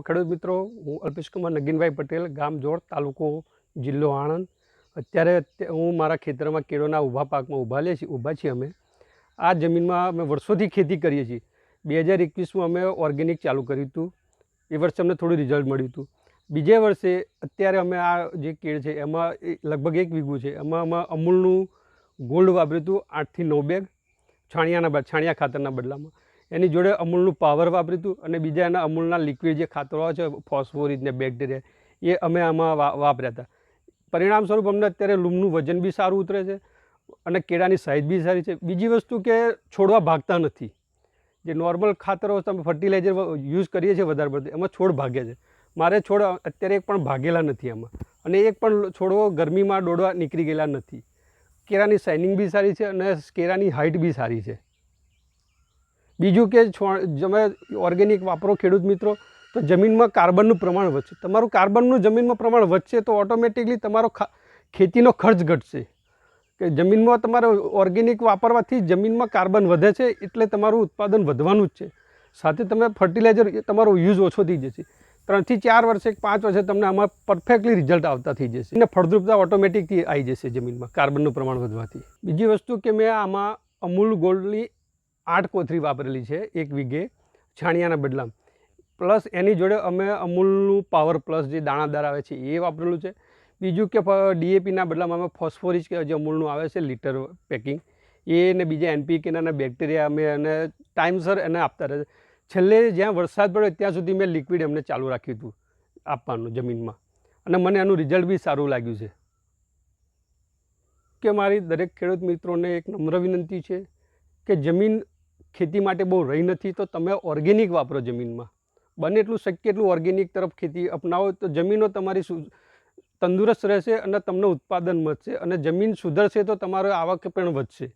ખેડૂત મિત્રો, હું અલ્પેશ કુમાર નગીનભાઈ પટેલ, ગામ જોડ, તાલુકો જિલ્લો આણંદ. અત્યારે હું મારા ખેતરમાં કેળોના ઊભા પાકમાં ઊભા છીએ. અમે આ જમીનમાં અમે વર્ષોથી ખેતી કરીએ છીએ. 2021માં અમે ઓર્ગેનિક ચાલુ કર્યું હતું. એ વર્ષે અમને થોડું રિઝલ્ટ મળ્યું હતું. બીજે વર્ષે અત્યારે અમે આ જે કેળ છે એમાં લગભગ 1 વીઘું છે, એમાં અમે અમૂલનું ગોલ્ડ વાપર્યું હતું 8 થી 9 બેગ છાણિયા ખાતરના બદલામાં. એની જોડે અમૂલનું પાવર વાપર્યું હતું અને બીજા એના અમૂલના લિક્વિડ જે ખાતરો આવે છે, ફોસ્ફોરિસ ને બેક્ટેરિયા, એ અમે આમાં વાપર્યા હતા. પરિણામ સ્વરૂપ અમને અત્યારે લૂમનું વજન બી સારું ઉતરે છે અને કેળાની સાઇઝ બી સારી છે. બીજી વસ્તુ કે છોડવા ભાગતા નથી. જે નોર્મલ ખાતરો તમે ફર્ટિલાઇઝર યુઝ કરીએ છીએ વધારે પડતું, એમાં છોડ ભાગે છે. મારે છોડ અત્યારે એક પણ ભાગેલા નથી એમાં, અને એક પણ છોડવો ગરમીમાં દોડવા નીકળી ગયેલા નથી. કેળાની શાઇનિંગ બી સારી છે અને કેળાની હાઇટ બી સારી છે. બીજું કે તમે ઓર્ગેનિક વાપરો ખેડૂત મિત્રો, તો જમીનમાં કાર્બનનું પ્રમાણ વધશે. તમારું કાર્બનનું જમીનમાં પ્રમાણ વધશે તો ઓટોમેટિકલી તમારો ખેતીનો ખર્ચ ઘટશે. કે જમીનમાં તમારે ઓર્ગેનિક વાપરવાથી જમીનમાં કાર્બન વધે છે, એટલે તમારું ઉત્પાદન વધવાનું જ છે. સાથે તમે ફર્ટિલાઇઝર તમારો યુઝ ઓછો થઈ જશે. 3 થી 4 વર્ષે 5 વર્ષે તમને આમાં પરફેક્ટલી રિઝલ્ટ આવતા થઈ જશે અને ફળદ્રુપતા ઓટોમેટિકથી આવી જશે જમીનમાં કાર્બનનું પ્રમાણ વધવાથી. બીજી વસ્તુ કે મેં આમાં અમૂલ ગોલ્ડની 8 કોથળી વાપરેલી છે 1 વીઘે છાણિયાના બદલામાં. પ્લસ એની જોડે અમે અમૂલનું પાવર પ્લસ જે દાણાદાર આવે છે એ વાપરેલું છે. બીજું કે DAPના બદલામાં અમે ફોસ્ફોરિસ કે જે અમૂલનું આવે છે લીટર પેકિંગ, એ ને બીજા NPKના બેક્ટેરિયા અમે એને ટાઈમસર એને આપતા રહે. છેલ્લે જ્યાં વરસાદ પડ્યો ત્યાં સુધી મેં લિક્વિડ એમને ચાલુ રાખ્યું હતું આપવાનું જમીનમાં, અને મને એનું રિઝલ્ટ બી સારું લાગ્યું છે. કે મારી દરેક ખેડૂત મિત્રોને એક નમ્ર વિનંતી છે કે જમીન ખેતી માટે બહુ રહી નથી, તો તમે ઓર્ગેનિક વાપરો જમીનમાં. બને એટલું શક્ય એટલું ઓર્ગેનિક તરફ ખેતી અપનાવો તો જમીનો તમારી તંદુરસ્ત રહેશે અને તમને ઉત્પાદન મળશે, અને જમીન સુધરશે તો તમારો આવક પણ વધશે.